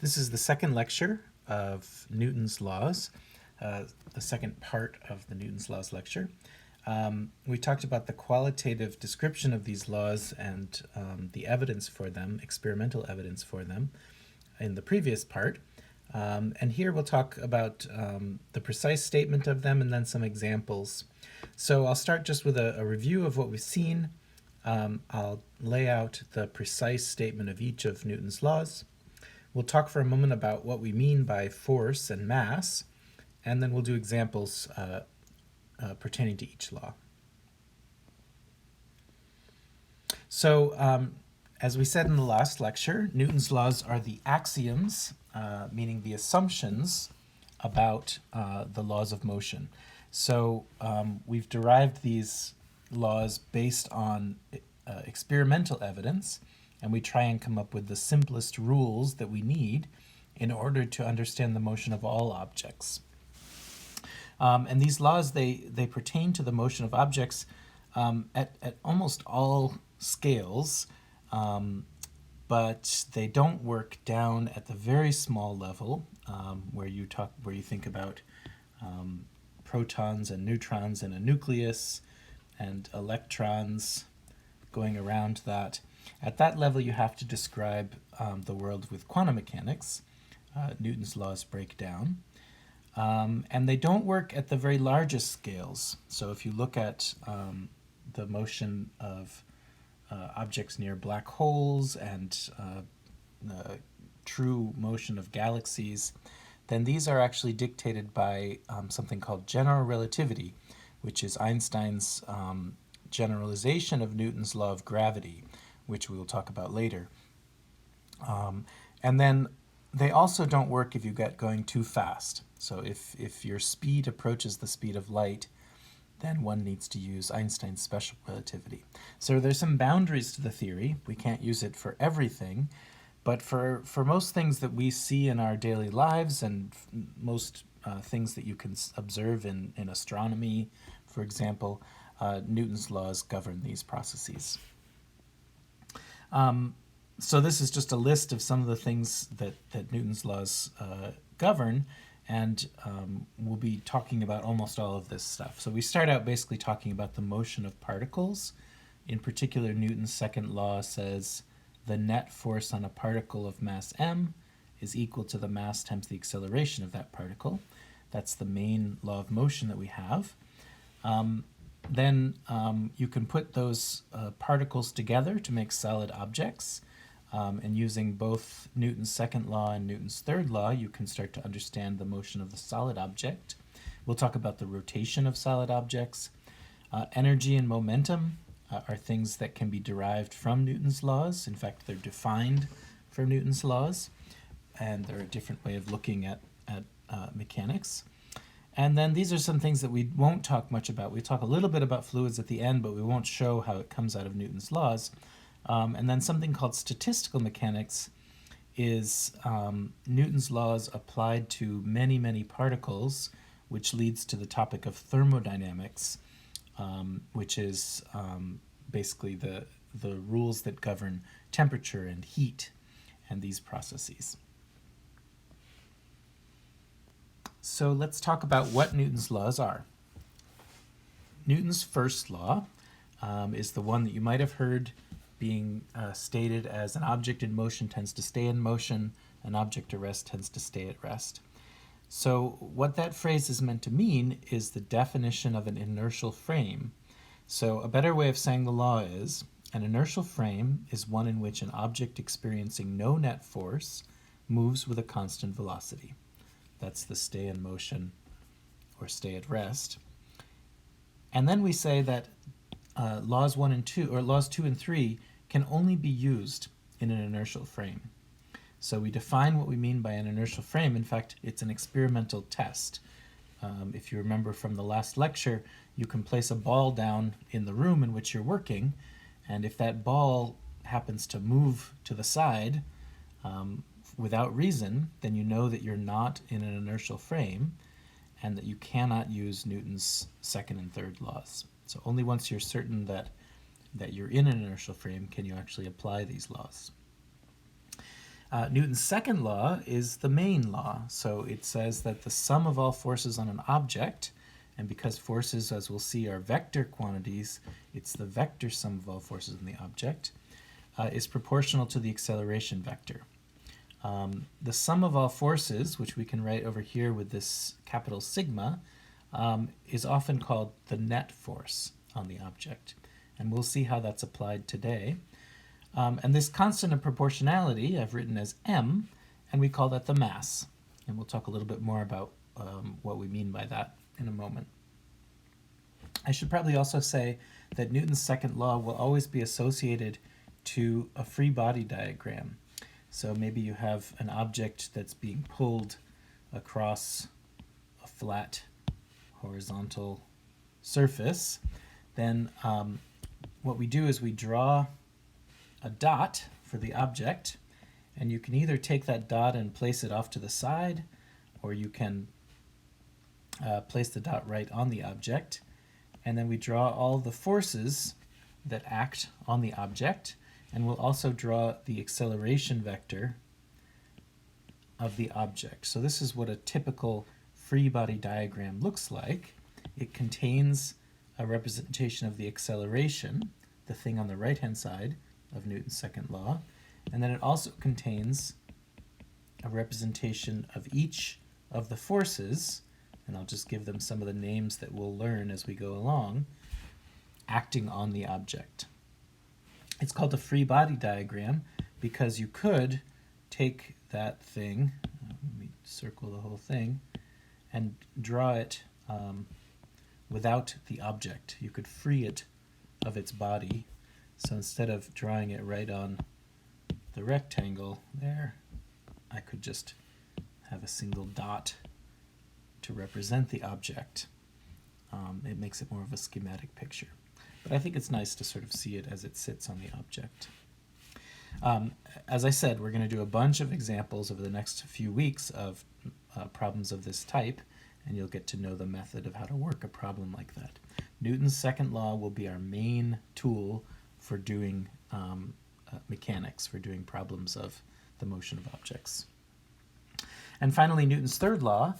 This is the second lecture of Newton's Laws, the second part of the Newton's Laws lecture. We talked about the qualitative description of these laws and the evidence for them, experimental evidence for them, in the previous part. And here we'll talk about the precise statement of them and then some examples. So I'll start just with a review of what we've seen. I'll lay out the precise statement of each of Newton's laws. We'll talk for a moment about what we mean by force and mass, and then we'll do examples pertaining to each law. So, as we said in the last lecture, Newton's laws are the axioms, meaning the assumptions about the laws of motion. So we've derived these laws based on experimental evidence, and we try and come up with the simplest rules that we need in order to understand the motion of all objects. And these laws, they pertain to the motion of objects at almost all scales, but they don't work down at the very small level where you think about protons and neutrons in a nucleus and electrons going around that. At that level, you have to describe the world with quantum mechanics. Newton's laws break down. And they don't work at the very largest scales. So if you look at the motion of objects near black holes and the true motion of galaxies, then these are actually dictated by something called general relativity, which is Einstein's generalization of Newton's law of gravity, which we will talk about later. And then they also don't work if you get going too fast. So if your speed approaches the speed of light, then one needs to use Einstein's special relativity. So there's some boundaries to the theory. We can't use it for everything, but for most things that we see in our daily lives and most things that you can observe in astronomy, for example, Newton's laws govern these processes. So this is just a list of some of the things that Newton's laws govern, and we'll be talking about almost all of this stuff. So we start out basically talking about the motion of particles. In particular, Newton's second law says the net force on a particle of mass m is equal to the mass times the acceleration of that particle. That's the main law of motion that we have. Then you can put those particles together to make solid objects. And using both Newton's second law and Newton's third law, you can start to understand the motion of the solid object. We'll talk about the rotation of solid objects. Energy and momentum are things that can be derived from Newton's laws. In fact, they're defined from Newton's laws, and they're a different way of looking at mechanics. And then these are some things that we won't talk much about. We talk a little bit about fluids at the end, but we won't show how it comes out of Newton's laws. And then something called statistical mechanics is Newton's laws applied to many, many particles, which leads to the topic of thermodynamics, which is basically the rules that govern temperature and heat and these processes. So let's talk about what Newton's laws are. Newton's first law is the one that you might have heard being stated as an object in motion tends to stay in motion, an object at rest tends to stay at rest. So what that phrase is meant to mean is the definition of an inertial frame. So a better way of saying the law is an inertial frame is one in which an object experiencing no net force moves with a constant velocity. That's the stay in motion or stay at rest. And then we say that laws 1 and 2, or laws 2 and 3, can only be used in an inertial frame. So we define what we mean by an inertial frame. In fact, it's an experimental test. If you remember from the last lecture, you can place a ball down in the room in which you're working, and if that ball happens to move to the side without reason, then you know that you're not in an inertial frame and that you cannot use Newton's second and third laws. So only once you're certain that you're in an inertial frame can you actually apply these laws. Newton's second law is the main law. So it says that the sum of all forces on an object, and because forces, as we'll see, are vector quantities, it's the vector sum of all forces on the object, is proportional to the acceleration vector. The sum of all forces, which we can write over here with this capital sigma, is often called the net force on the object. And we'll see how that's applied today. And this constant of proportionality I've written as m, and we call that the mass. And we'll talk a little bit more about what we mean by that in a moment. I should probably also say that Newton's second law will always be associated to a free body diagram. So maybe you have an object that's being pulled across a flat horizontal surface. Then what we do is we draw a dot for the object, and you can either take that dot and place it off to the side, or you can place the dot right on the object, and then we draw all the forces that act on the object, and we'll also draw the acceleration vector of the object. So this is what a typical free body diagram looks like. It contains a representation of the acceleration, the thing on the right-hand side of Newton's second law, and then it also contains a representation of each of the forces, and I'll just give them some of the names that we'll learn as we go along, acting on the object. It's called a free body diagram because you could take that thing, let me circle the whole thing, and draw it without the object. You could free it of its body. So instead of drawing it right on the rectangle there, I could just have a single dot to represent the object. It makes it more of a schematic picture. But I think it's nice to sort of see it as it sits on the object. As I said, we're going to do a bunch of examples over the next few weeks of problems of this type, and you'll get to know the method of how to work a problem like that. Newton's second law will be our main tool for doing mechanics, for doing problems of the motion of objects. And finally, Newton's third law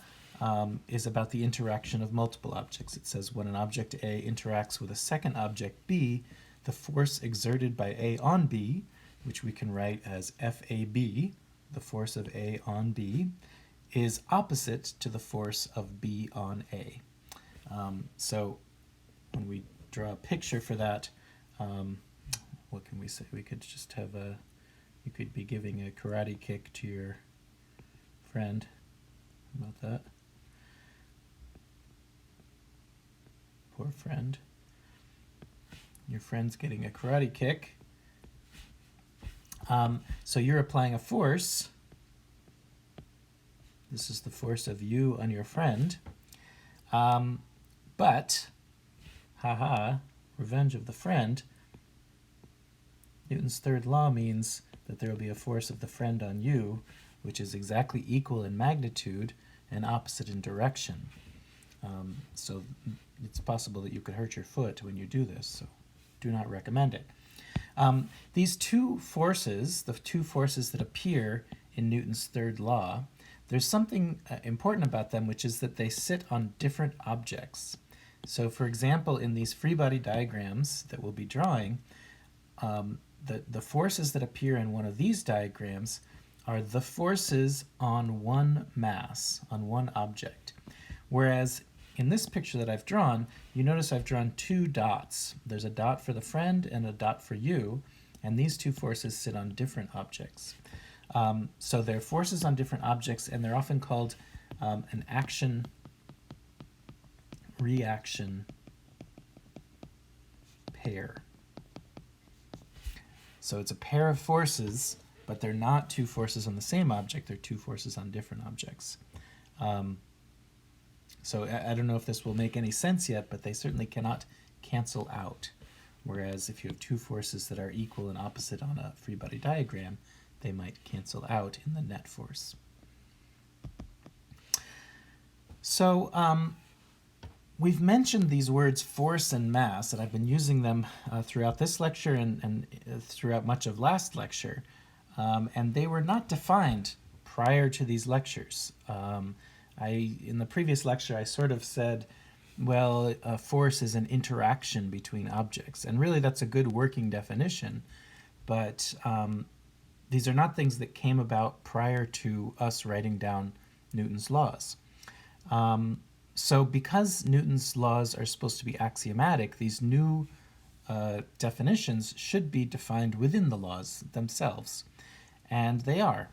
is about the interaction of multiple objects. It says when an object A interacts with a second object B, the force exerted by A on B, which we can write as FAB, the force of A on B, is opposite to the force of B on A. So when we draw a picture for that, what can we say? We could just have you could be giving a karate kick to your friend. How about that? Poor friend. Your friend's getting a karate kick. So you're applying a force. This is the force of you on your friend. But, haha, revenge of the friend, Newton's third law means that there will be a force of the friend on you, which is exactly equal in magnitude and opposite in direction. So it's possible that you could hurt your foot when you do this, so do not recommend it. These two forces, the two forces that appear in Newton's third law, there's something important about them, which is that they sit on different objects. So for example, in these free body diagrams that we'll be drawing, the forces that appear in one of these diagrams are the forces on one mass, on one object. Whereas in this picture that I've drawn, you notice I've drawn two dots. There's a dot for the friend and a dot for you, and these two forces sit on different objects. So they're forces on different objects, and they're often called an action-reaction pair. So it's a pair of forces, but they're not two forces on the same object, they're two forces on different objects. So I don't know if this will make any sense yet, but they certainly cannot cancel out. Whereas if you have two forces that are equal and opposite on a free body diagram, they might cancel out in the net force. So we've mentioned these words force and mass, and I've been using them throughout this lecture and throughout much of last lecture. and they were not defined prior to these lectures. In the previous lecture, I sort of said, well, a force is an interaction between objects, and really that's a good working definition, but these are not things that came about prior to us writing down Newton's laws. So because Newton's laws are supposed to be axiomatic, these new definitions should be defined within the laws themselves, and they are.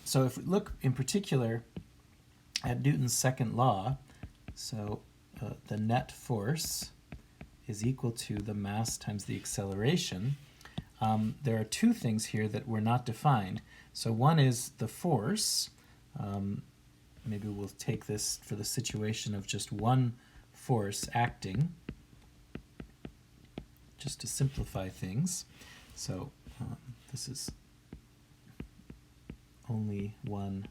So if we look in particular at Newton's second law, so the net force is equal to the mass times the acceleration. There are two things here that were not defined. So one is the force. Maybe we'll take this for the situation of just one force acting, just to simplify things. So this is only one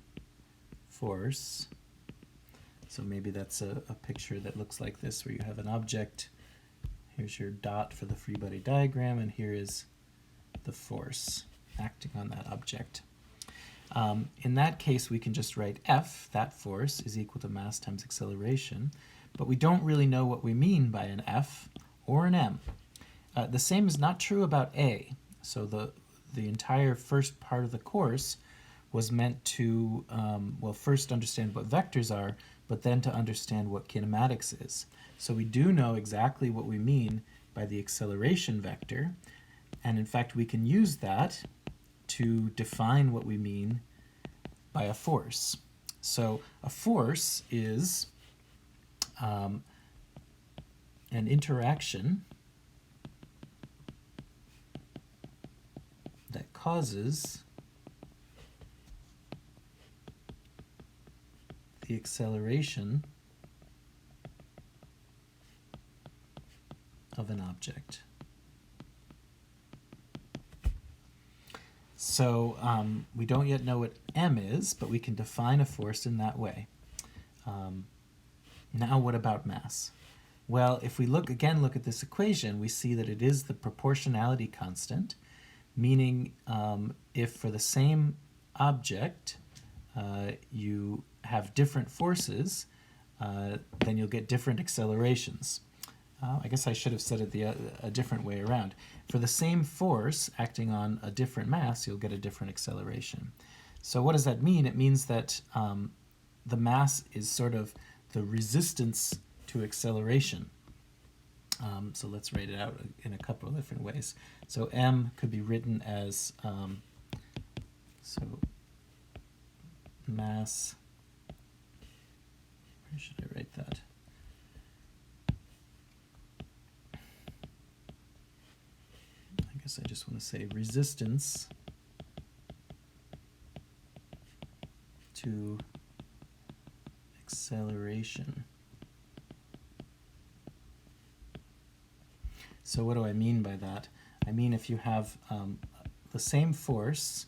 force. So maybe that's a picture that looks like this, where you have an object. Here's your dot for the free body diagram, and here is the force acting on that object. In that case, we can just write F, that force, is equal to mass times acceleration, but we don't really know what we mean by an F or an M. The same is not true about A. So the entire first part of the course was meant to, well, first understand what vectors are, but then to understand what kinematics is. So we do know exactly what we mean by the acceleration vector, and in fact we can use that to define what we mean by a force. So a force is an interaction that causes the acceleration of an object. So we don't yet know what M is, but we can define a force in that way. Now what about mass? Well, if we look at this equation, we see that it is the proportionality constant, meaning if for the same object you have different forces, then you'll get different accelerations. I guess I should have said it a different way around. For the same force acting on a different mass, you'll get a different acceleration. So what does that mean? It means that the mass is sort of the resistance to acceleration. So let's write it out in a couple of different ways. So M could be written as so mass. Where should I write that? I guess I just want to say resistance to acceleration. So what do I mean by that? I mean if you have the same force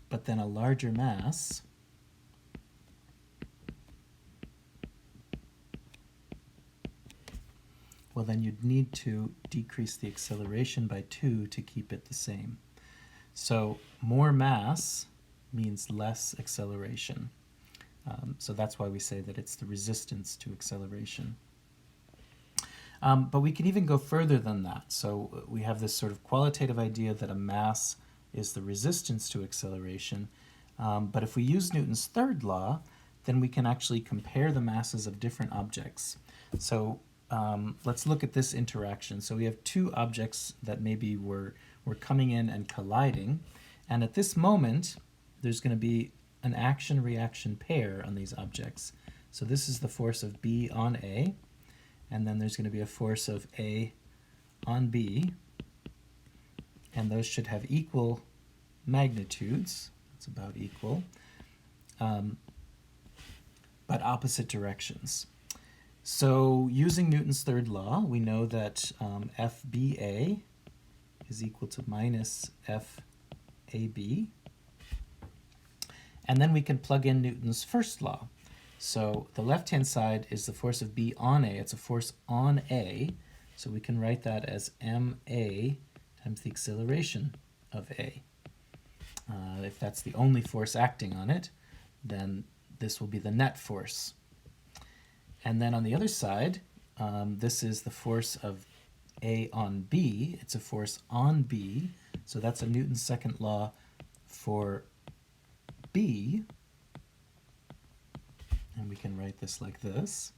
but then a larger mass, well then you'd need to decrease the acceleration by 2 to keep it the same. So more mass means less acceleration. So that's why we say that it's the resistance to acceleration. But we can even go further than that. So we have this sort of qualitative idea that a mass is the resistance to acceleration. But if we use Newton's third law, then we can actually compare the masses of different objects. So let's look at this interaction. So we have two objects that maybe were coming in and colliding. And at this moment, there's going to be an action-reaction pair on these objects. So this is the force of B on A, and then there's going to be a force of A on B, and those should have equal magnitudes. It's about equal, but opposite directions. So using Newton's third law, we know that FBA is equal to minus FAB. And then we can plug in Newton's first law. So the left-hand side is the force of B on A. It's a force on A. So we can write that as ma times the acceleration of a. If that's the only force acting on it, then this will be the net force. And then on the other side, this is the force of A on B. It's a force on B, so that's a Newton's second law for B. And we can write this like this.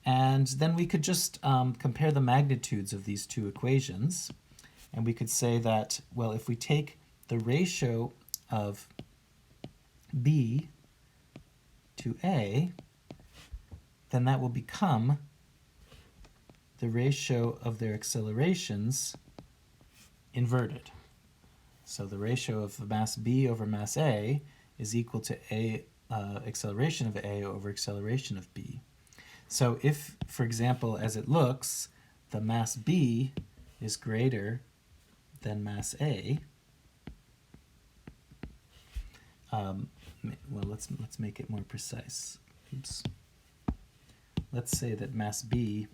And then we could just compare the magnitudes of these two equations. And we could say that, well, if we take the ratio of B to A, then that will become the ratio of their accelerations inverted. So the ratio of mass B over mass A is equal to acceleration of A over acceleration of B. So if, for example, as it looks, the mass B is greater than mass A, well, let's make it more precise. Oops. Let's say that mass B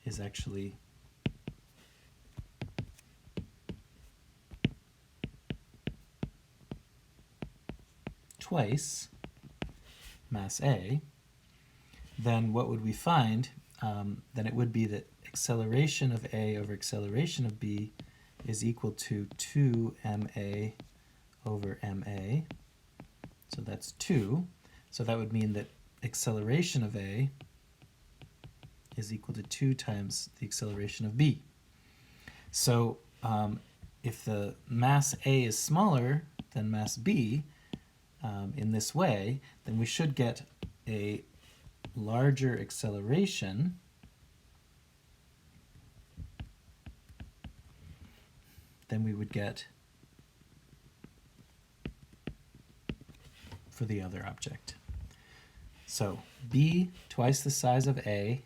is actually twice mass A, then what would we find? Then it would be that acceleration of A over acceleration of B is equal to 2ma over ma. So that's 2. So that would mean that acceleration of A is equal to 2 times the acceleration of B. So if the mass A is smaller than mass B in this way, then we should get a larger acceleration than we would get for the other object. So B twice the size of A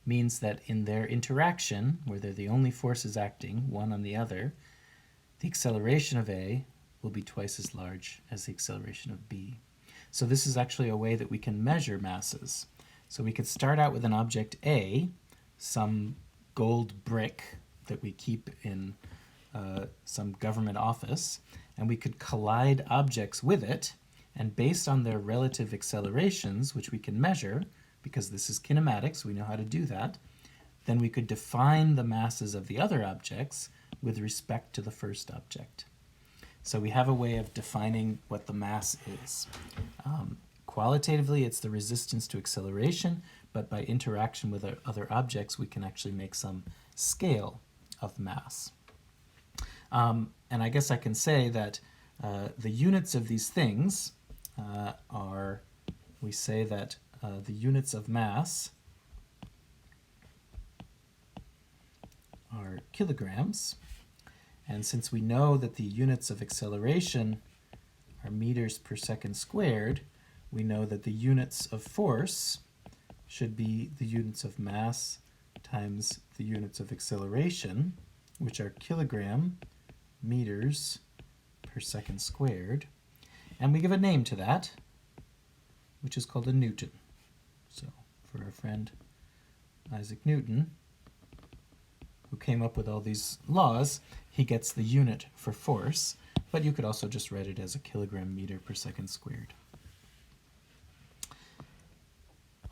means that in their interaction, where they're the only forces acting, one on the other, the acceleration of A will be twice as large as the acceleration of B. So this is actually a way that we can measure masses. So we could start out with an object A, some gold brick that we keep in some government office, and we could collide objects with it, and based on their relative accelerations, which we can measure, because this is kinematics, we know how to do that, then we could define the masses of the other objects with respect to the first object. So we have a way of defining what the mass is. Qualitatively, it's the resistance to acceleration, but by interaction with other objects, we can actually make some scale of mass. And I guess I can say that the units of these things are, we say that the units of mass are kilograms. And since we know that the units of acceleration are meters per second squared, we know that the units of force should be the units of mass times the units of acceleration, which are kilogram meters per second squared. And we give a name to that, which is called a Newton. So for our friend Isaac Newton, who came up with all these laws, he gets the unit for force, but you could also just write it as a kilogram meter per second squared.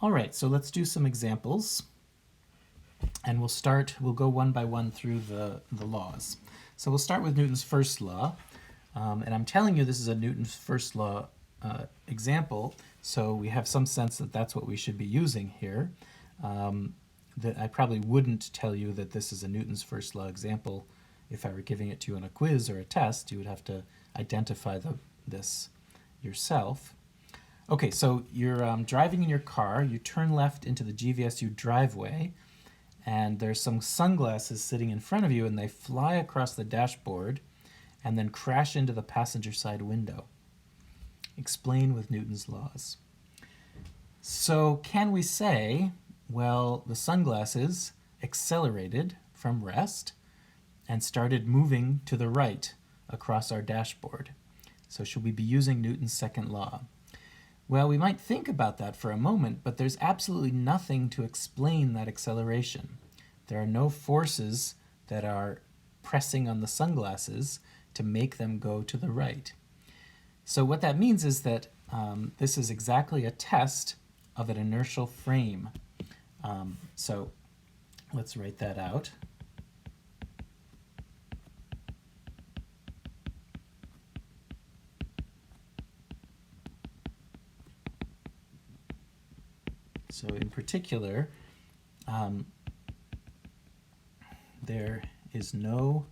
All right, so let's do some examples, and we'll go one by one through the laws. So we'll start with Newton's first law, and I'm telling you this is a Newton's first law example, so we have some sense that that's what we should be using here. That I probably wouldn't tell you that this is a Newton's first law example if I were giving it to you on a quiz or a test. You would have to identify this yourself. Okay, so you're driving in your car, you turn left into the GVSU driveway, and there's some sunglasses sitting in front of you, and they fly across the dashboard and then crash into the passenger side window. Explain with Newton's laws. So can we say, well, the sunglasses accelerated from rest and started moving to the right across our dashboard? So should we be using Newton's second law? Well, we might think about that for a moment, but there's absolutely nothing to explain that acceleration. There are no forces that are pressing on the sunglasses to make them go to the right. So what that means is that this is exactly a test of an inertial frame. So let's write that out. So in particular, there is no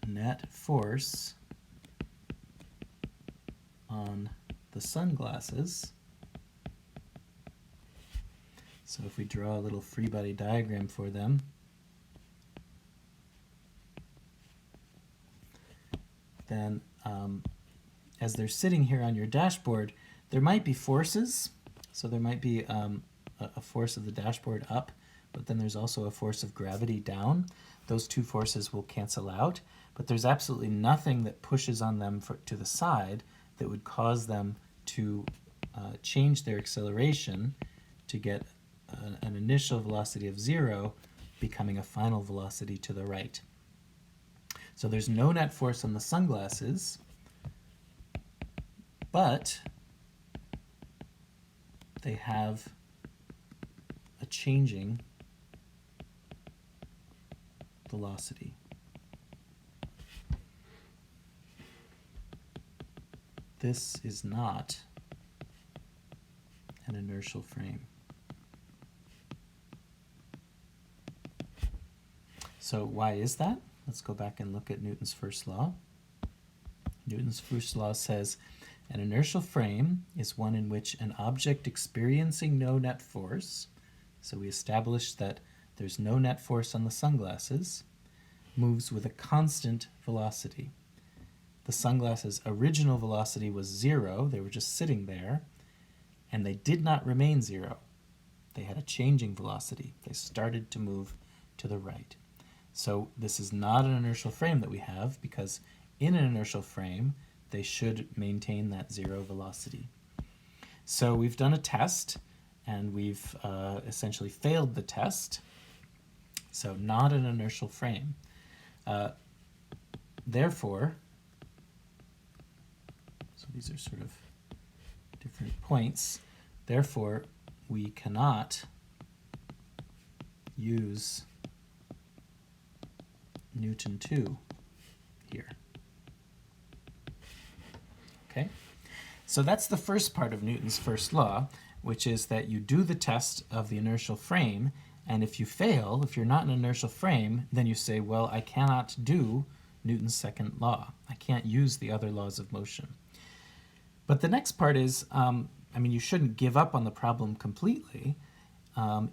net force on the sunglasses. So if we draw a little free body diagram for them, then as they're sitting here on your dashboard, there might be forces. So there might be a force of the dashboard up, but then there's also a force of gravity down. Those two forces will cancel out, but there's absolutely nothing that pushes on them to the side that would cause them to change their acceleration to get an initial velocity of 0 becoming a final velocity to the right. So there's no net force on the sunglasses, but they have a changing velocity. This is not an inertial frame. So why is that? Let's go back and look at Newton's first law. Newton's first law says, an inertial frame is one in which an object experiencing no net force, so we established that there's no net force on the sunglasses, moves with a constant velocity. The sunglasses' original velocity was 0, they were just sitting there, and they did not remain 0. They had a changing velocity. They started to move to the right. So this is not an inertial frame that we have, because in an inertial frame, they should maintain that 0 velocity. So we've done a test, and we've essentially failed the test. So not an inertial frame. Therefore, so these are sort of different points. Therefore, we cannot use Newton 2 here. Okay? So that's the first part of Newton's first law, which is that you do the test of the inertial frame, and if you fail, if you're not an inertial frame, then you say, well, I cannot do Newton's second law. I can't use the other laws of motion. But the next part is, you shouldn't give up on the problem completely.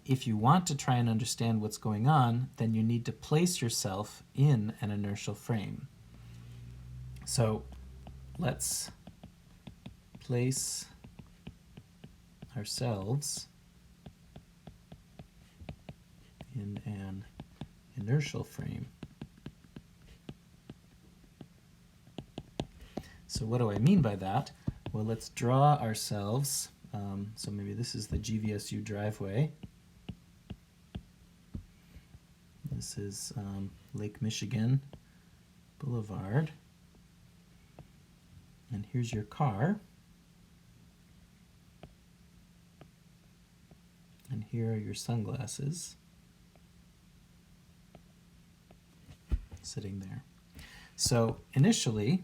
If you want to try and understand what's going on, then you need to place yourself in an inertial frame. So let's place ourselves in an inertial frame. So what do I mean by that? Well, let's draw ourselves. So maybe this is the GVSU driveway. This is Lake Michigan Boulevard. And here's your car. And here are your sunglasses sitting there. So initially,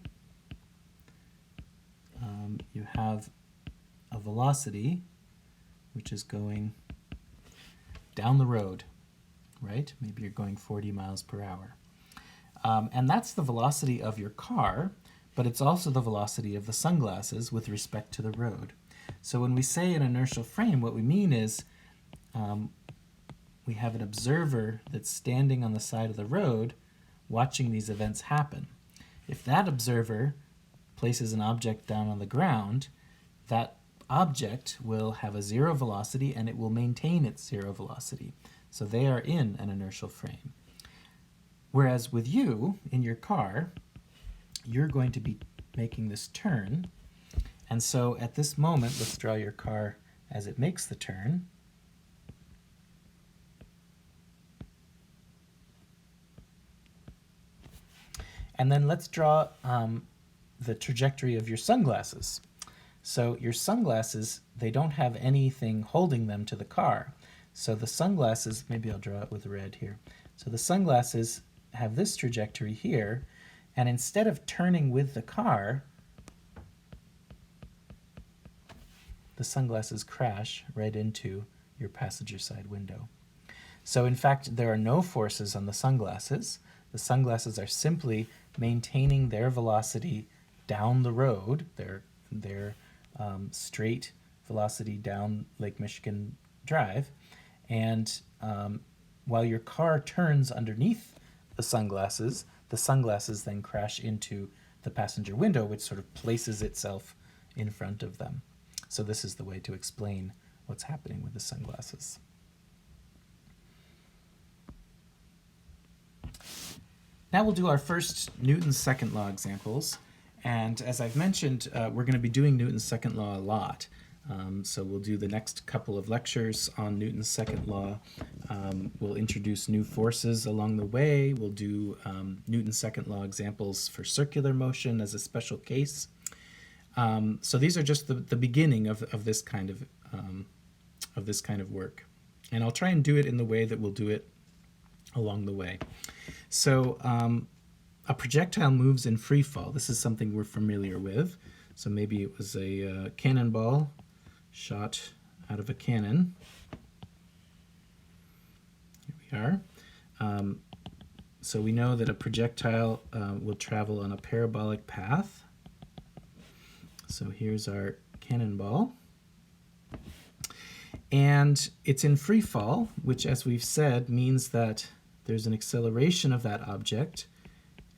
you have a velocity which is going down the road, right? Maybe you're going 40 miles per hour. And that's the velocity of your car, but it's also the velocity of the sunglasses with respect to the road. So when we say an inertial frame, what we mean is we have an observer that's standing on the side of the road watching these events happen. If that observer places an object down on the ground, that object will have a 0 velocity and it will maintain its 0 velocity. So they are in an inertial frame. Whereas with you, in your car, you're going to be making this turn. And so at this moment, let's draw your car as it makes the turn. And then let's draw the trajectory of your sunglasses. So your sunglasses, they don't have anything holding them to the car. So the sunglasses, maybe I'll draw it with red here. So the sunglasses have this trajectory here, and instead of turning with the car, the sunglasses crash right into your passenger side window. So in fact, there are no forces on the sunglasses. The sunglasses are simply maintaining their velocity down the road, their straight velocity down Lake Michigan Drive. And while your car turns underneath the sunglasses then crash into the passenger window, which sort of places itself in front of them. So this is the way to explain what's happening with the sunglasses. Now we'll do our first Newton's second law examples. And as I've mentioned, we're going to be doing Newton's second law a lot. So we'll do the next couple of lectures on Newton's second law. We'll introduce new forces along the way. We'll do Newton's second law examples for circular motion as a special case. So these are just the beginning of this kind of work. And I'll try and do it in the way that we'll do it along the way. So a projectile moves in free fall. This is something we're familiar with. So maybe it was a cannonball shot out of a cannon. Here we are. So we know that a projectile will travel on a parabolic path. So here's our cannonball. And it's in free fall, which, as we've said, means that there's an acceleration of that object,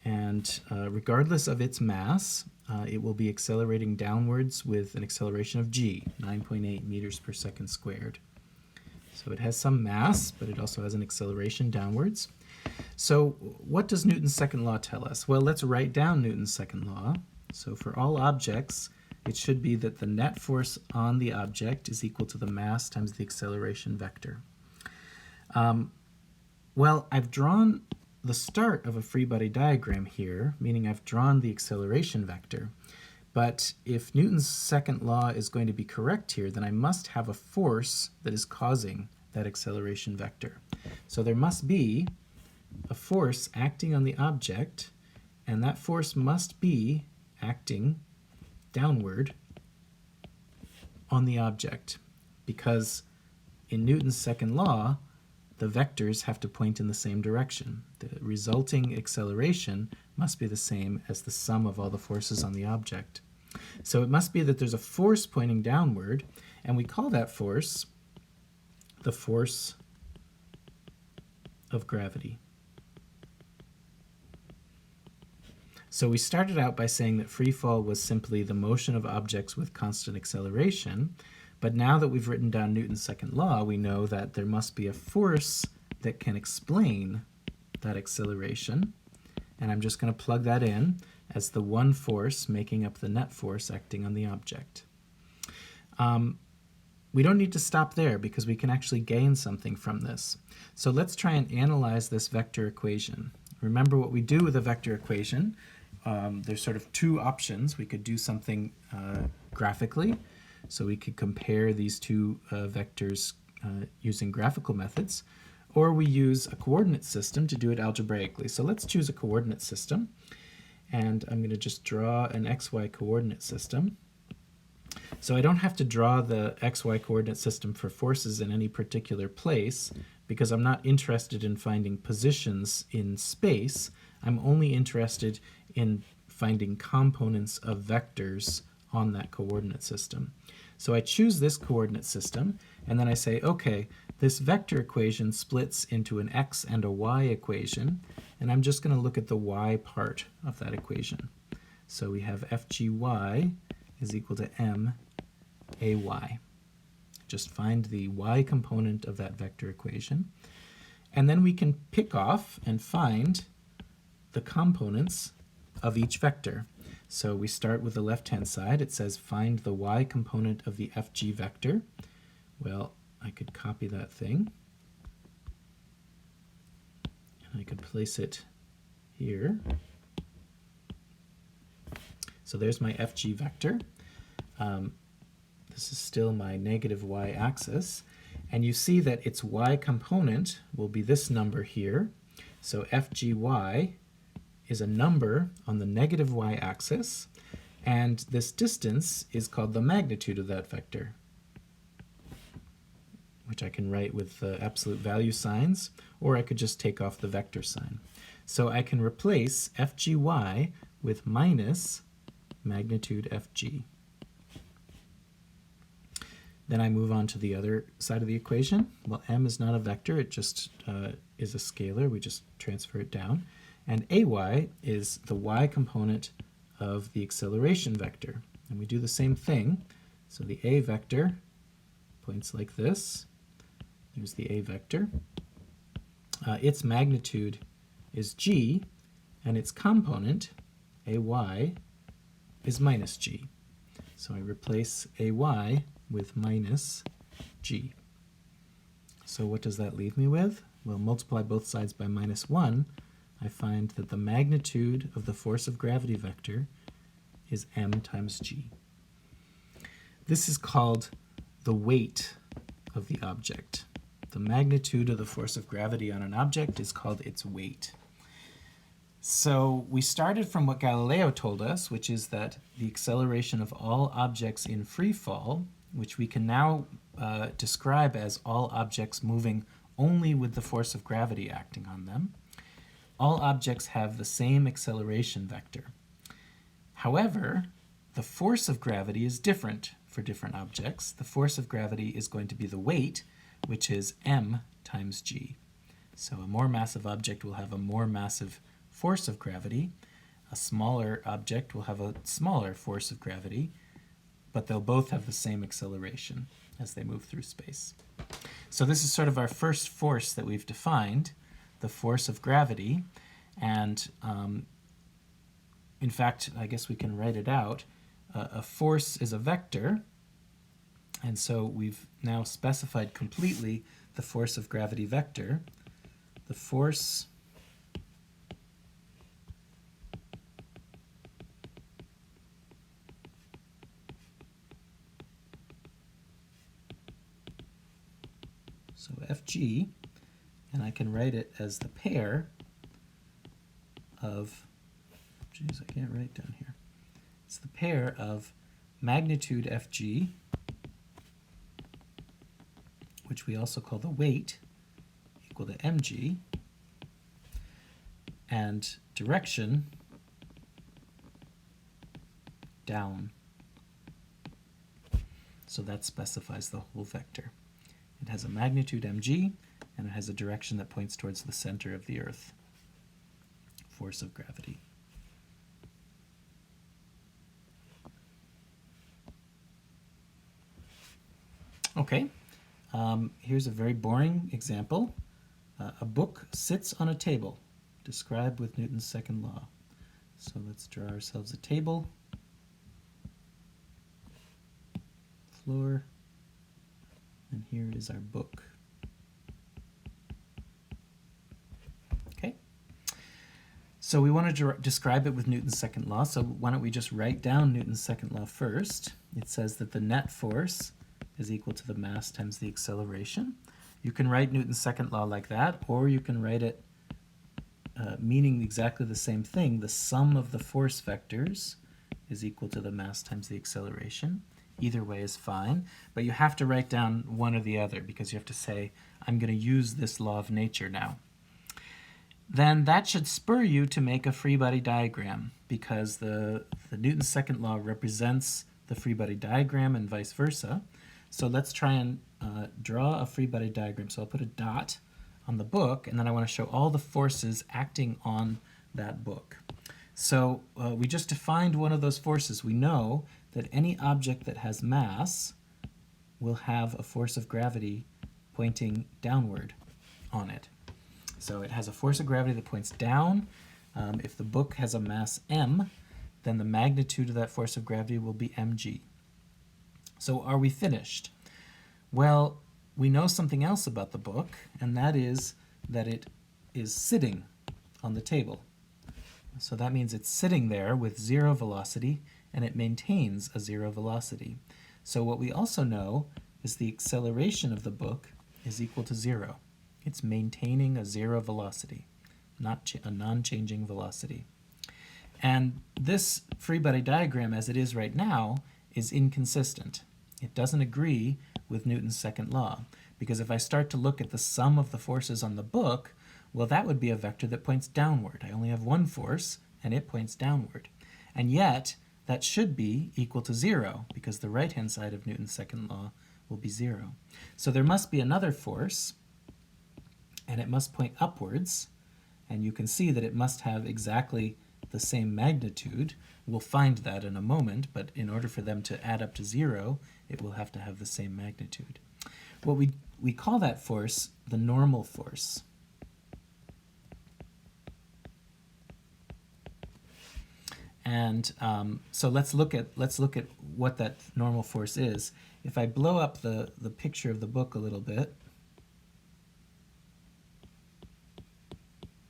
and regardless of its mass, it will be accelerating downwards with an acceleration of g, 9.8 meters per second squared. So it has some mass, but it also has an acceleration downwards. So what does Newton's second law tell us? Well, let's write down Newton's second law. So for all objects, it should be that the net force on the object is equal to the mass times the acceleration vector. Well, I've drawn the start of a free body diagram here, meaning I've drawn the acceleration vector. But if Newton's second law is going to be correct here, then I must have a force that is causing that acceleration vector. So there must be a force acting on the object, and that force must be acting downward on the object, because in Newton's second law, the vectors have to point in the same direction. The resulting acceleration must be the same as the sum of all the forces on the object. So it must be that there's a force pointing downward, and we call that force the force of gravity. So we started out by saying that free fall was simply the motion of objects with constant acceleration. But now that we've written down Newton's second law, we know that there must be a force that can explain that acceleration. And I'm just going to plug that in as the one force making up the net force acting on the object. We don't need to stop there because we can actually gain something from this. So let's try and analyze this vector equation. Remember what we do with a vector equation. There's sort of two options. We could do something graphically. So we could compare these two vectors using graphical methods, or we use a coordinate system to do it algebraically. So let's choose a coordinate system, and I'm going to just draw an xy coordinate system. So I don't have to draw the xy coordinate system for forces in any particular place, because I'm not interested in finding positions in space. I'm only interested in finding components of vectors on that coordinate system. So I choose this coordinate system, and then I say, okay, this vector equation splits into an x and a y equation, and I'm just going to look at the y part of that equation. So we have fgy is equal to may. Just find the y component of that vector equation, and then we can pick off and find the components of each vector. So we start with the left-hand side. It says find the y component of the fg vector. Well, I could copy that thing, and I could place it here. So there's my FG vector. This is still my negative y-axis. And you see that its y component will be this number here. So FGY is a number on the negative y-axis, and this distance is called the magnitude of that vector, which I can write with absolute value signs, or I could just take off the vector sign. So I can replace FGY with minus magnitude FG. Then I move on to the other side of the equation. Well, m is not a vector, it just is a scalar. We just transfer it down. And ay is the y component of the acceleration vector. And we do the same thing. So the a vector points like this. There's the a vector. Its magnitude is g, and its component, ay, is minus g. So I replace ay with minus g. So what does that leave me with? Well, multiply both sides by minus 1. I find that the magnitude of the force of gravity vector is m times g. This is called the weight of the object. The magnitude of the force of gravity on an object is called its weight. So we started from what Galileo told us, which is that the acceleration of all objects in free fall, which we can now describe as all objects moving only with the force of gravity acting on them, all objects have the same acceleration vector. However, the force of gravity is different for different objects. The force of gravity is going to be the weight, which is m times g. So a more massive object will have a more massive force of gravity. A smaller object will have a smaller force of gravity, but they'll both have the same acceleration as they move through space. So this is sort of our first force that we've defined, the force of gravity. And in fact, I guess we can write it out. A force is a vector, and so we've now specified completely the force of gravity vector. The force so Fg, and I can write it as the pair of, geez, I can't write down here. It's the pair of magnitude Fg, which we also call the weight, equal to mg, and direction down. So that specifies the whole vector. It has a magnitude mg, and it has a direction that points towards the center of the Earth. Force of gravity. Okay, here's a very boring example. A book sits on a table, described with Newton's second law. So let's draw ourselves a table, floor, and here is our book. Okay, so we want to describe it with Newton's second law, so why don't we just write down Newton's second law first. It says that the net force is equal to the mass times the acceleration. You can write Newton's second law like that, or you can write it meaning exactly the same thing. The sum of the force vectors is equal to the mass times the acceleration. Either way is fine, but you have to write down one or the other because you have to say, I'm going to use this law of nature now. Then that should spur you to make a free body diagram because the Newton's second law represents the free body diagram and vice versa. So let's try and draw a free body diagram. So I'll put a dot on the book, and then I want to show all the forces acting on that book. So we just defined one of those forces. We know that any object that has mass will have a force of gravity pointing downward on it. So it has a force of gravity that points down. If the book has a mass m, then the magnitude of that force of gravity will be mg. So are we finished? Well, we know something else about the book, and that is that it is sitting on the table. So that means it's sitting there with zero velocity, and it maintains a zero velocity. So what we also know is the acceleration of the book is equal to zero. It's maintaining a zero velocity, not a non-changing velocity. And this free body diagram, as it is right now, is inconsistent. It doesn't agree with Newton's second law, because if I start to look at the sum of the forces on the book, well, that would be a vector that points downward. I only have one force, and it points downward. And yet, that should be equal to zero, because the right-hand side of Newton's second law will be zero. So there must be another force, and it must point upwards, and you can see that it must have exactly the same magnitude. We'll find that in a moment, but in order for them to add up to zero, it will have to have the same magnitude. Well, we call that force the normal force. And so let's look at what that normal force is. If I blow up the picture of the book a little bit,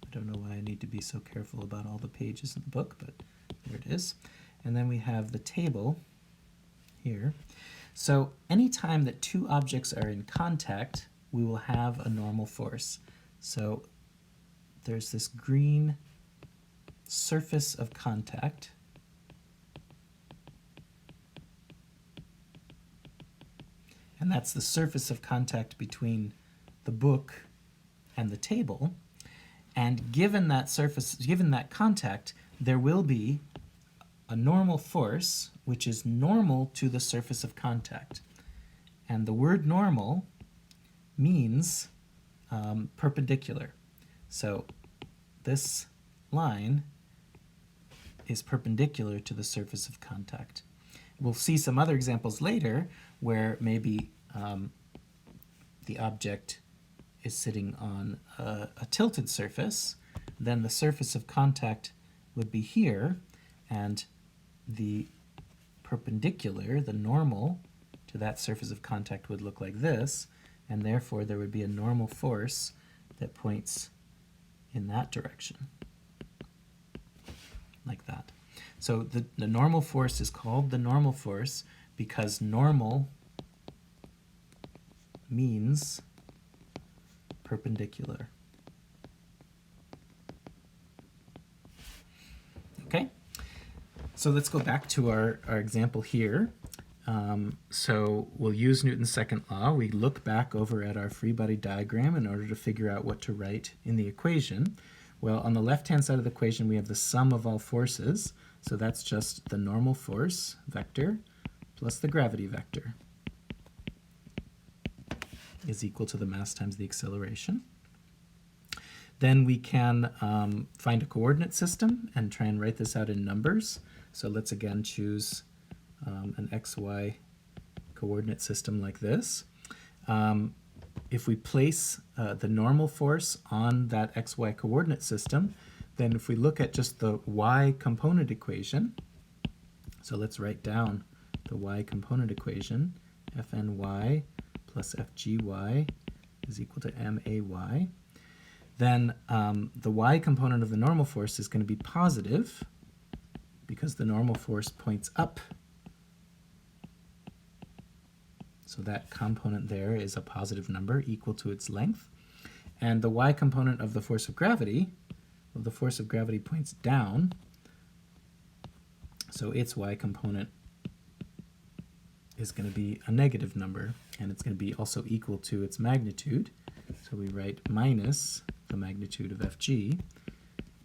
I don't know why I need to be so careful about all the pages in the book, but there it is. And then we have the table here. So anytime that two objects are in contact, we will have a normal force. So there's this green surface of contact. And that's the surface of contact between the book and the table. And given that surface, given that contact, there will be a normal force which is normal to the surface of contact. And the word normal means perpendicular. So this line is perpendicular to the surface of contact. We'll see some other examples later where maybe the object is sitting on a tilted surface. Then the surface of contact would be here, and the perpendicular, the normal, to that surface of contact would look like this, and therefore there would be a normal force that points in that direction, like that. So the normal force is called the normal force because normal means perpendicular. Okay, so let's go back to our example here. So we'll use Newton's second law. We look back over at our free body diagram in order to figure out what to write in the equation. Well, on the left-hand side of the equation, we have the sum of all forces. So that's just the normal force vector plus the gravity vector is equal to the mass times the acceleration. Then we can find a coordinate system and try and write this out in numbers. So let's again choose an XY coordinate system like this. If we place the normal force on that XY coordinate system, then if we look at just the Y component equation, so let's write down the Y component equation, Fny plus Fgy is equal to MAY. Then the Y component of the normal force is going to be positive because the normal force points up. So that component there is a positive number equal to its length. And the Y component of the force of gravity, well, the force of gravity points down. So its Y component is going to be a negative number, and it's going to be also equal to its magnitude. So we write minus the magnitude of Fg,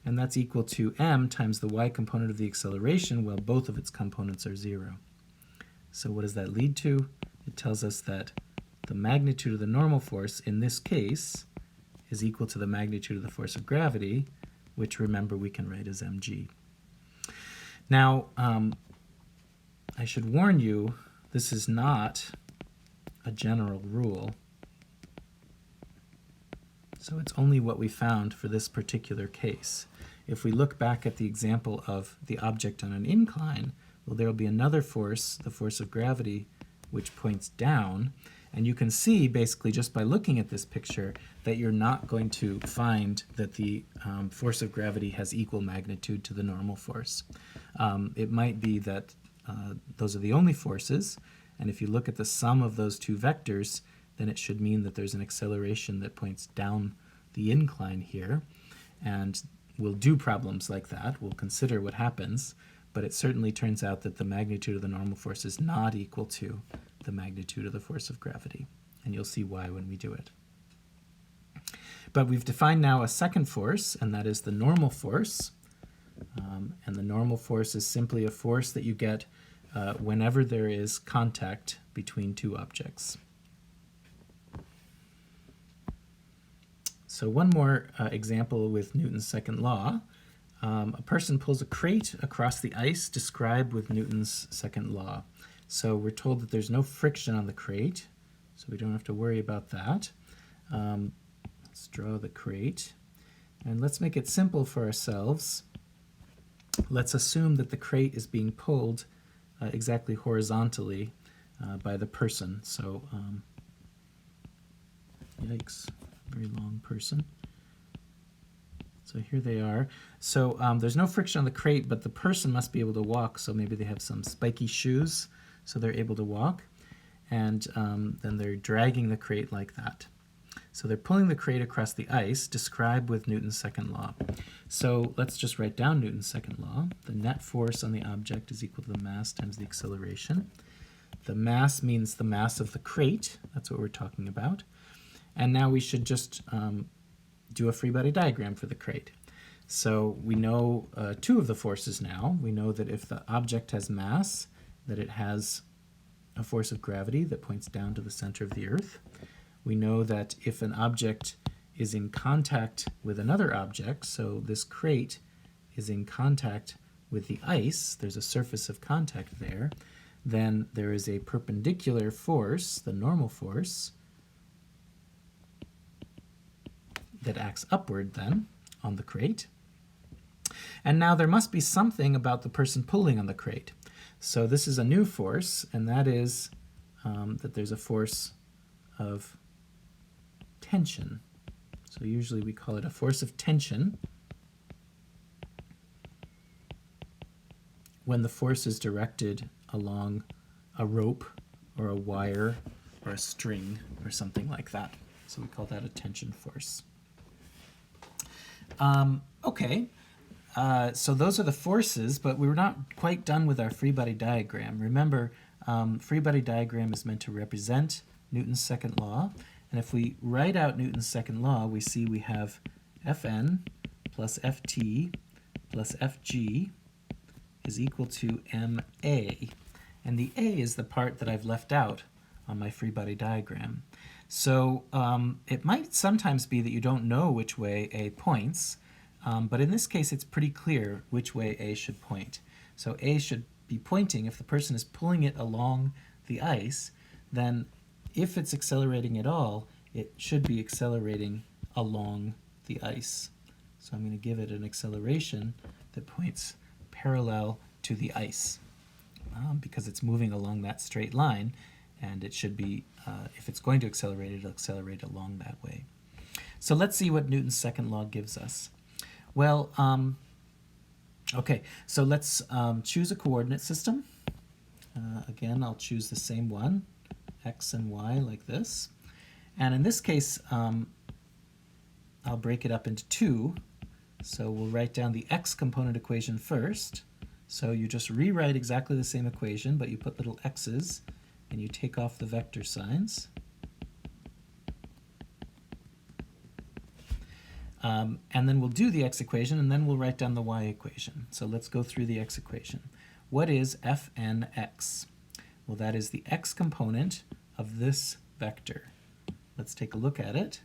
and that's equal to m times the Y component of the acceleration, while both of its components are 0. So what does that lead to? It tells us that the magnitude of the normal force in this case is equal to the magnitude of the force of gravity, which remember we can write as mg. Now, I should warn you, this is not a general rule. So it's only what we found for this particular case. If we look back at the example of the object on an incline, well, there will be another force, the force of gravity, which points down. And you can see, basically, just by looking at this picture, that you're not going to find that the force of gravity has equal magnitude to the normal force. It might be that those are the only forces, and if you look at the sum of those two vectors, then it should mean that there's an acceleration that points down the incline here. And we'll do problems like that. We'll consider what happens, but it certainly turns out that the magnitude of the normal force is not equal to the magnitude of the force of gravity. And you'll see why when we do it. But we've defined now a second force, and that is the normal force. And the normal force is simply a force that you get whenever there is contact between two objects. So one more example with Newton's second law. A person pulls a crate across the ice described with Newton's second law. So we're told that there's no friction on the crate, so we don't have to worry about that. Let's draw the crate. And let's make it simple for ourselves. Let's assume that the crate is being pulled exactly horizontally by the person. So, yikes, very long person. So here they are. So there's no friction on the crate, but the person must be able to walk, so maybe they have some spiky shoes, so they're able to walk. And then they're dragging the crate like that. So they're pulling the crate across the ice, described with Newton's second law. So let's just write down Newton's second law. The net force on the object is equal to the mass times the acceleration. The mass means the mass of the crate. That's what we're talking about. And now we should just do a free body diagram for the crate. So we know two of the forces now. We know that if the object has mass, that it has a force of gravity that points down to the center of the Earth. We know that if an object is in contact with another object, so this crate is in contact with the ice, there's a surface of contact there, then there is a perpendicular force, the normal force, that acts upward then on the crate. And now there must be something about the person pulling on the crate. So this is a new force, and that is that there's a force of tension. So usually we call it a force of tension when the force is directed along a rope or a wire or a string or something like that. So we call that a tension force. Okay, so those are the forces, but we were not quite done with our free body diagram. Remember, free body diagram is meant to represent Newton's second law. And if we write out Newton's second law, we see we have Fn plus Ft plus Fg is equal to ma. And the a is the part that I've left out on my free body diagram. So it might sometimes be that you don't know which way A points, but in this case it's pretty clear which way A should point. So A should be pointing, if the person is pulling it along the ice, then if it's accelerating at all, it should be accelerating along the ice. So I'm going to give it an acceleration that points parallel to the ice because it's moving along that straight line, and it should be, if it's going to accelerate, it'll accelerate along that way. So let's see what Newton's second law gives us. Well, okay, so let's choose a coordinate system. Again, I'll choose the same one, x and y, like this. And in this case, I'll break it up into two. So we'll write down the x component equation first. So you just rewrite exactly the same equation, but you put little x's, and you take off the vector signs. And then we'll do the x equation, and then we'll write down the y equation. So let's go through the x equation. What is fnx? Well, that is the x component of this vector. Let's take a look at it.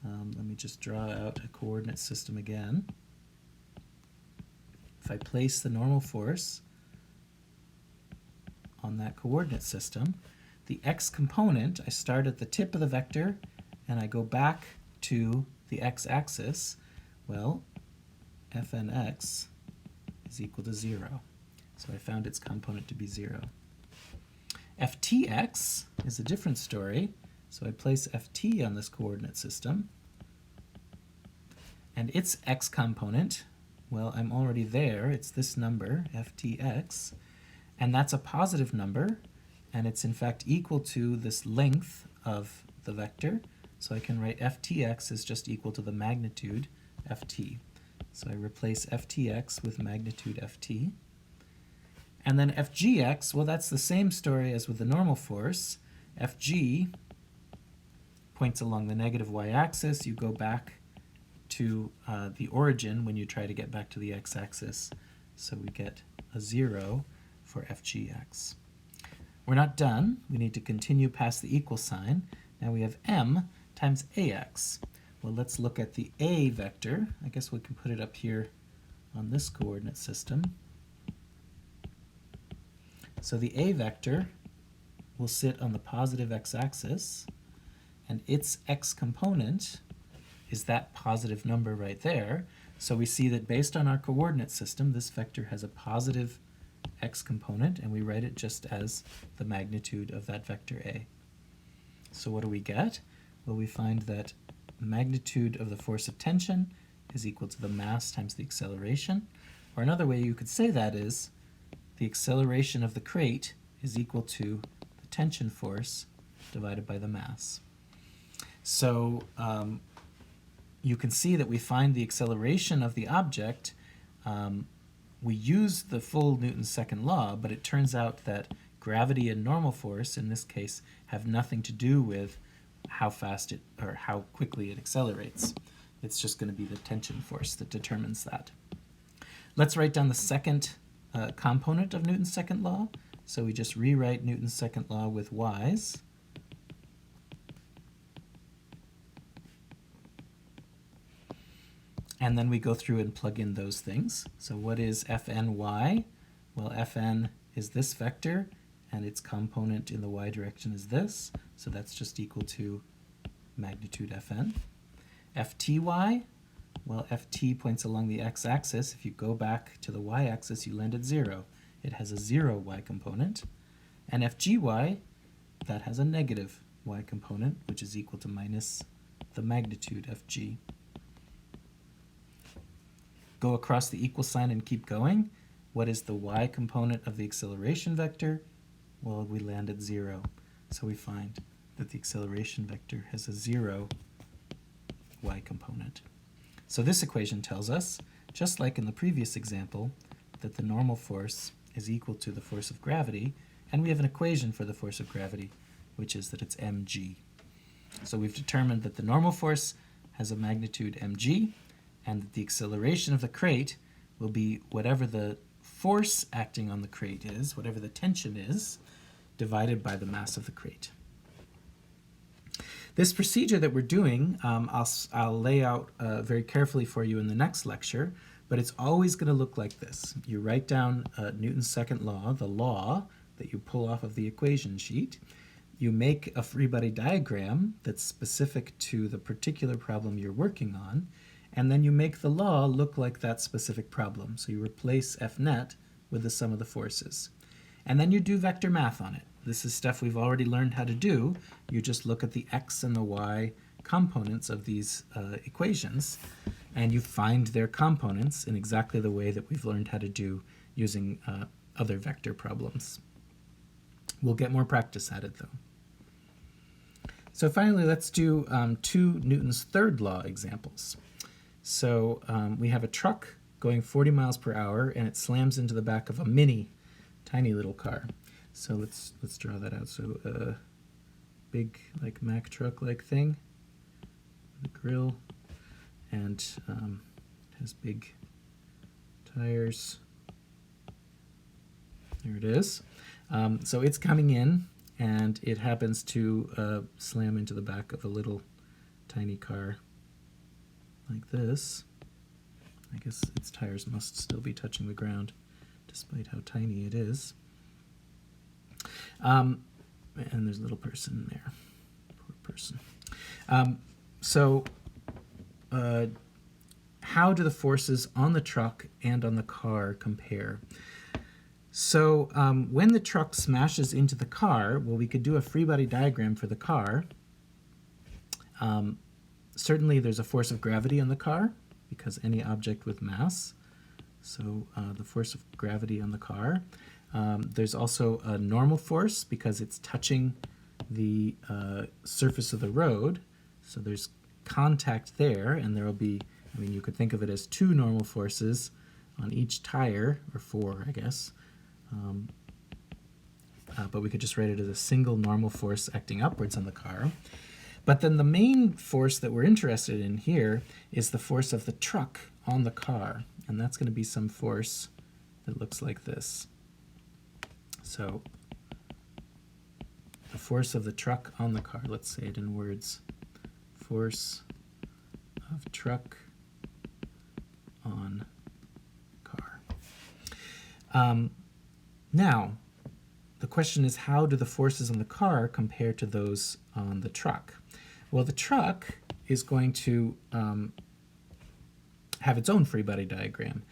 Let me just draw out a coordinate system again. If I place the normal force on that coordinate system, the x component, I start at the tip of the vector and I go back to the x-axis. Well, fnx is equal to 0. So I found its component to be 0. ftx is a different story. So I place ft on this coordinate system, and its x component, well, I'm already there. It's this number, ftx, and that's a positive number, and it's in fact equal to this length of the vector. So I can write ftx is just equal to the magnitude ft. So I replace ftx with magnitude ft. And then fgx, well, that's the same story as with the normal force. Fg points along the negative y-axis. You go back to the origin when you try to get back to the x-axis. So we get a 0 for fgx. We're not done. We need to continue past the equal sign. Now we have m times ax. Well, let's look at the a vector. I guess we can put it up here on this coordinate system. So the a vector will sit on the positive x-axis, and its x component is that positive number right there. So we see that based on our coordinate system, this vector has a positive x component, and we write it just as the magnitude of that vector a. So what do we get? Well, we find that the magnitude of the force of tension is equal to the mass times the acceleration. Or another way you could say that is the acceleration of the crate is equal to the tension force divided by the mass. So you can see that we find the acceleration of the object. We use the full Newton's second law, but it turns out that gravity and normal force, in this case, have nothing to do with how fast it or how quickly it accelerates. It's just going to be the tension force that determines that. Let's write down the second component of Newton's second law. So we just rewrite Newton's second law with y's. And then we go through and plug in those things. So what is fny? Well, fn is this vector, and its component in the y direction is this. So that's just equal to magnitude fn. fty, well, ft points along the x-axis. If you go back to the y-axis, you land at 0. It has a 0 y component. And fgy, that has a negative y component, which is equal to minus the magnitude fg. Go across the equal sign and keep going. What is the y component of the acceleration vector? Well, we land at 0. So we find that the acceleration vector has a 0 y component. So this equation tells us, just like in the previous example, that the normal force is equal to the force of gravity, and we have an equation for the force of gravity, which is that it's mg. So we've determined that the normal force has a magnitude mg, and that the acceleration of the crate will be whatever the force acting on the crate is, whatever the tension is, divided by the mass of the crate. This procedure that we're doing, I'll lay out very carefully for you in the next lecture, but it's always going to look like this. You write down Newton's second law, the law that you pull off of the equation sheet. You make a free body diagram that's specific to the particular problem you're working on, and then you make the law look like that specific problem. So you replace F net with the sum of the forces. And then you do vector math on it. This is stuff we've already learned how to do. You just look at the x and the y components of these equations, and you find their components in exactly the way that we've learned how to do using other vector problems. We'll get more practice at it, though. So finally, let's do 2 Newton's third law examples. So we have a truck going 40 miles per hour, and it slams into the back of a tiny little car. So let's draw that out. So a big, like Mack truck like thing, the grill, and it has big tires. There it is. So it's coming in, and it happens to slam into the back of a little tiny car like this. I guess its tires must still be touching the ground, despite how tiny it is. And there's a little person there. Poor person. How do the forces on the truck and on the car compare? So when the truck smashes into the car, well, we could do a free body diagram for the car. Certainly there's a force of gravity on the car, because any object with mass. So the force of gravity on the car. There's also a normal force because it's touching the surface of the road. So there's contact there, and there will be, I mean, you could think of it as two normal forces on each tire, or four, I guess. But we could just write it as a single normal force acting upwards on the car. But then the main force that we're interested in here is the force of the truck on the car. And that's going to be some force that looks like this. So the force of the truck on the car, let's say it in words. Force of truck on car. Now, the question is, how do the forces on the car compare to those on the truck? Well, the truck is going to have its own free body diagram.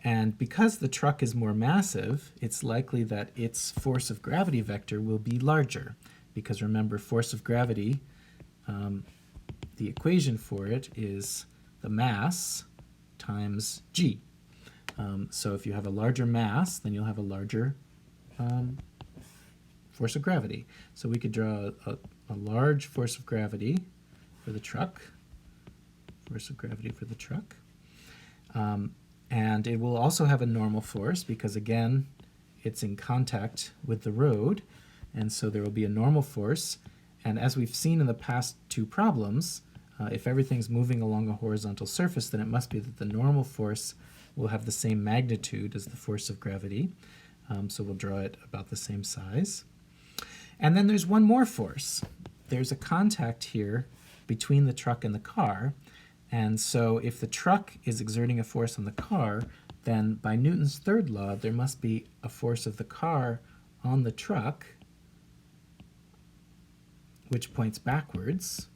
And because the truck is more massive, it's likely that its force of gravity vector will be larger. Because remember, force of gravity, the equation for it is the mass times g. So if you have a larger mass, then you'll have a larger force of gravity. So we could draw a large force of gravity for the truck. Force of gravity for the truck. And it will also have a normal force because, again, it's in contact with the road. And so there will be a normal force. And as we've seen in the past two problems, if everything's moving along a horizontal surface, then it must be that the normal force will have the same magnitude as the force of gravity. So we'll draw it about the same size. And then there's one more force. There's a contact here between the truck and the car. And so if the truck is exerting a force on the car, then by Newton's third law, there must be a force of the car on the truck, which points backwards.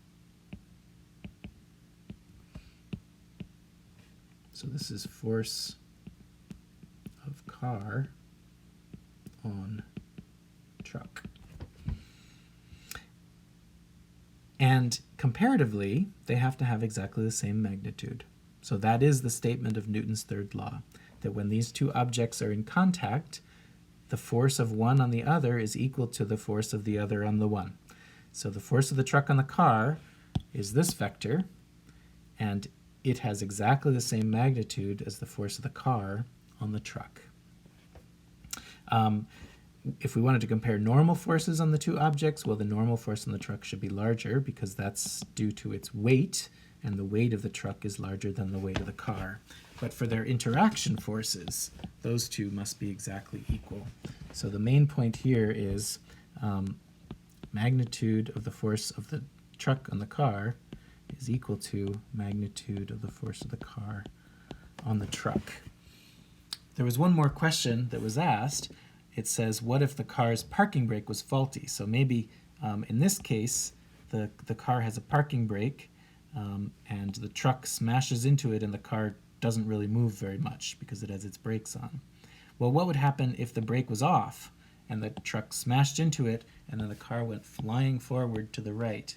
So this is force of car on truck. And comparatively, they have to have exactly the same magnitude. So that is the statement of Newton's third law, that when these two objects are in contact, the force of one on the other is equal to the force of the other on the one. So the force of the truck on the car is this vector, and it has exactly the same magnitude as the force of the car on the truck. If we wanted to compare normal forces on the two objects, well, the normal force on the truck should be larger because that's due to its weight, and the weight of the truck is larger than the weight of the car. But for their interaction forces, those two must be exactly equal. So the main point here is magnitude of the force of the truck on the car is equal to magnitude of the force of the car on the truck. There was one more question that was asked. It says, what if the car's parking brake was faulty? So maybe in this case, the car has a parking brake and the truck smashes into it and the car doesn't really move very much because it has its brakes on. Well, what would happen if the brake was off and the truck smashed into it and then the car went flying forward to the right?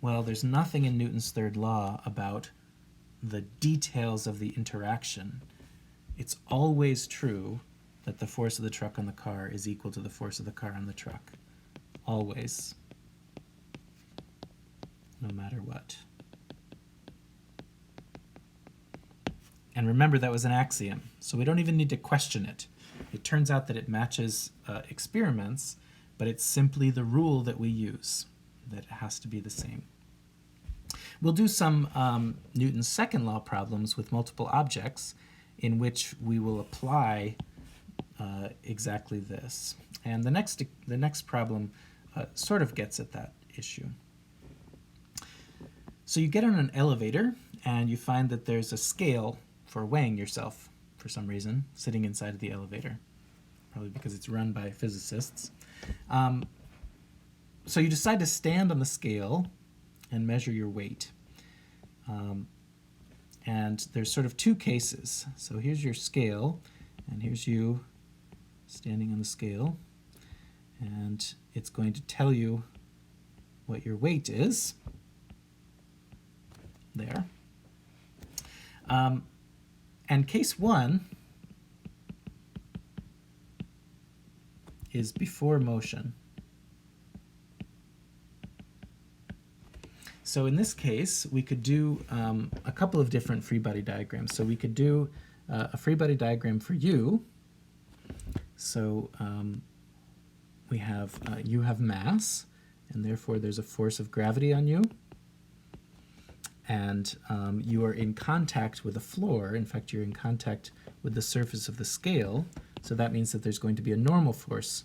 Well, there's nothing in Newton's third law about the details of the interaction. It's always true that the force of the truck on the car is equal to the force of the car on the truck. Always. No matter what. And remember, that was an axiom, so we don't even need to question it. It turns out that it matches experiments, but it's simply the rule that we use, that it has to be the same. We'll do some Newton's second law problems with multiple objects in which we will apply exactly this. And the next problem sort of gets at that issue. So you get on an elevator and you find that there's a scale for weighing yourself for some reason sitting inside of the elevator, probably because it's run by physicists. So you decide to stand on the scale and measure your weight. And there's sort of two cases. So here's your scale, and here's you standing on the scale, and it's going to tell you what your weight is. there. And case 1 is before motion. So in this case, we could do a couple of different free body diagrams. So we could do a free body diagram for you. So we have you have mass, and therefore there's a force of gravity on you. And you are in contact with the floor. In fact, you're in contact with the surface of the scale. So that means that there's going to be a normal force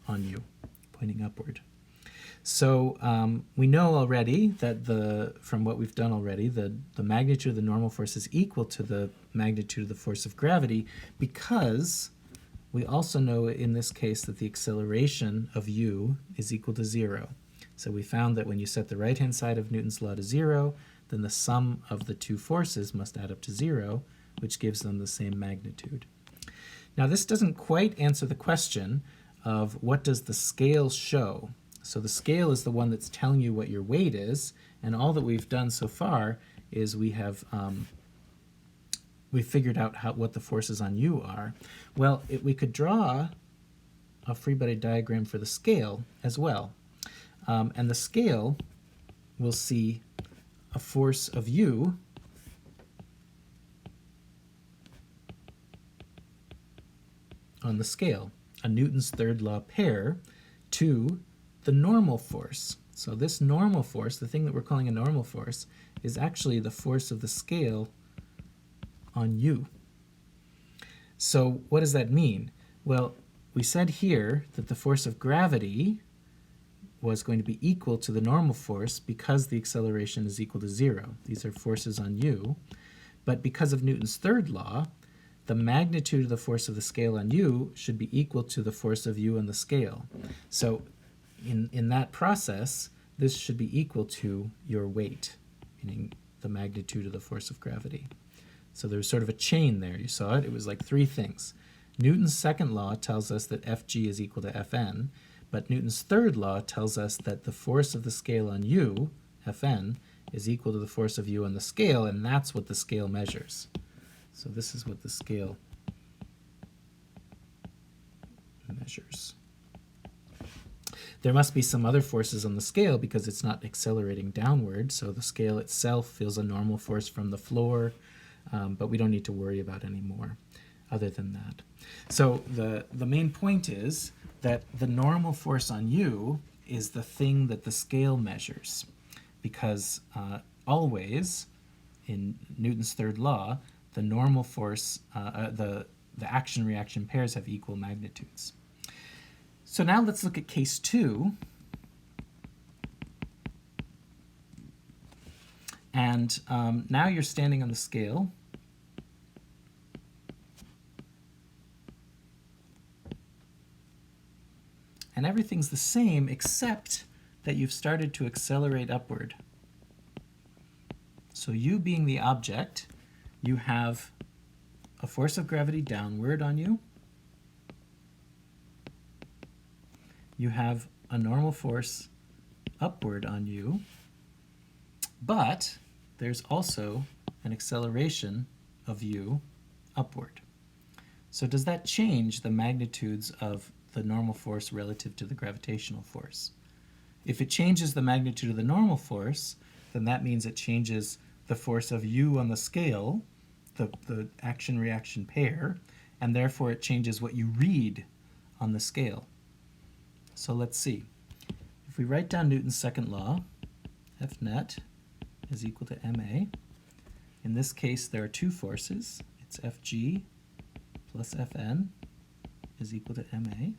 on you, pointing upward. So we know already that from what we've done already, the magnitude of the normal force is equal to the magnitude of the force of gravity, because we also know in this case that the acceleration of u is equal to 0. So we found that when you set the right-hand side of Newton's law to 0, then the sum of the two forces must add up to 0, which gives them the same magnitude. Now this doesn't quite answer the question of what does the scale show. So the scale is the one that's telling you what your weight is, and all that we've done so far is we've figured out what the forces on you are. Well, we could draw a free body diagram for the scale as well. And the scale will see a force of u on the scale, a Newton's third law pair to the normal force. So this normal force, the thing that we're calling a normal force, is actually the force of the scale on u. So what does that mean? Well, we said here that the force of gravity was going to be equal to the normal force because the acceleration is equal to 0. These are forces on u. But because of Newton's third law, the magnitude of the force of the scale on u should be equal to the force of u on the scale. So in that process, this should be equal to your weight, meaning the magnitude of the force of gravity. So there's sort of a chain there. You saw it. It was like three things. Newton's second law tells us that Fg is equal to Fn. But Newton's third law tells us that the force of the scale on u, Fn, is equal to the force of u on the scale, and that's what the scale measures. So this is what the scale measures. There must be some other forces on the scale because it's not accelerating downward, so the scale itself feels a normal force from the floor, but we don't need to worry about any more other than that. So the main point is that the normal force on u is the thing that the scale measures, because always in Newton's third law, the normal force, the action-reaction pairs have equal magnitudes. So now let's look at case 2. And now you're standing on the scale. And everything's the same except that you've started to accelerate upward. So you being the object, you have a force of gravity downward on you. You have a normal force upward on you. But there's also an acceleration of u upward. So does that change the magnitudes of the normal force relative to the gravitational force? If it changes the magnitude of the normal force, then that means it changes the force of u on the scale, the action-reaction pair, and therefore it changes what you read on the scale. So let's see. If we write down Newton's second law, F net is equal to ma. In this case, there are two forces. It's Fg plus Fn is equal to ma.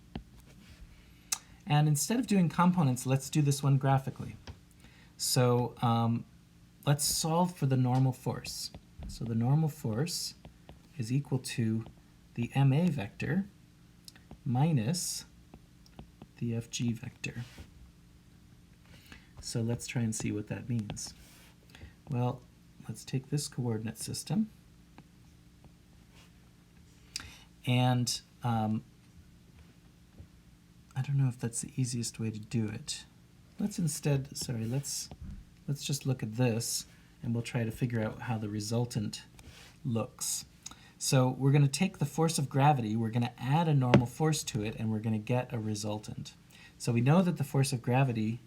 And instead of doing components, let's do this one graphically. So let's solve for the normal force. So the normal force is equal to the ma vector minus the Fg vector. So let's try and see what that means. Well, let's take this coordinate system. And I don't know if that's the easiest way to do it. Let's instead, let's let's just look at this, and we'll try to figure out how the resultant looks. So we're going to take the force of gravity, we're going to add a normal force to it, and we're going to get a resultant. So we know that the force of gravity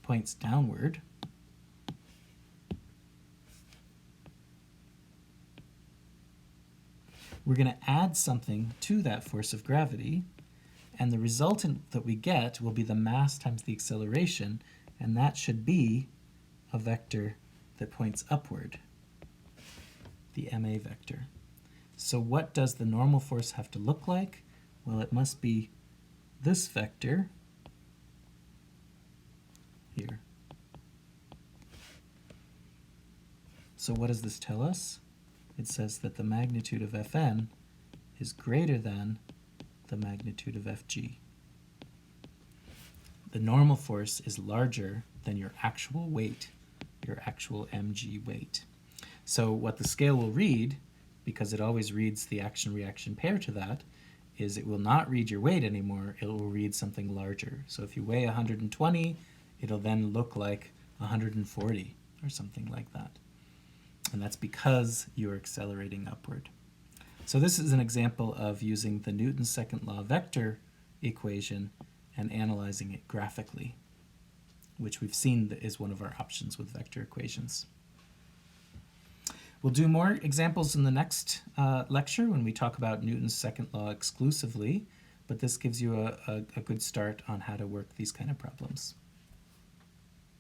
points downward. We're going to add something to that force of gravity, and the resultant that we get will be the mass times the acceleration, and that should be a vector that points upward, the ma vector. So what does the normal force have to look like? Well, it must be this vector here. So what does this tell us? It says that the magnitude of Fn is greater than the magnitude of Fg. The normal force is larger than your actual weight, your actual mg weight. So what the scale will read, because it always reads the action-reaction pair to that, is it will not read your weight anymore, it will read something larger. So if you weigh 120, it'll then look like 140 or something like that. And that's because you're accelerating upward. So this is an example of using the Newton's second law vector equation and analyzing it graphically, which we've seen is one of our options with vector equations. We'll do more examples in the next lecture when we talk about Newton's second law exclusively, but this gives you a good start on how to work these kind of problems.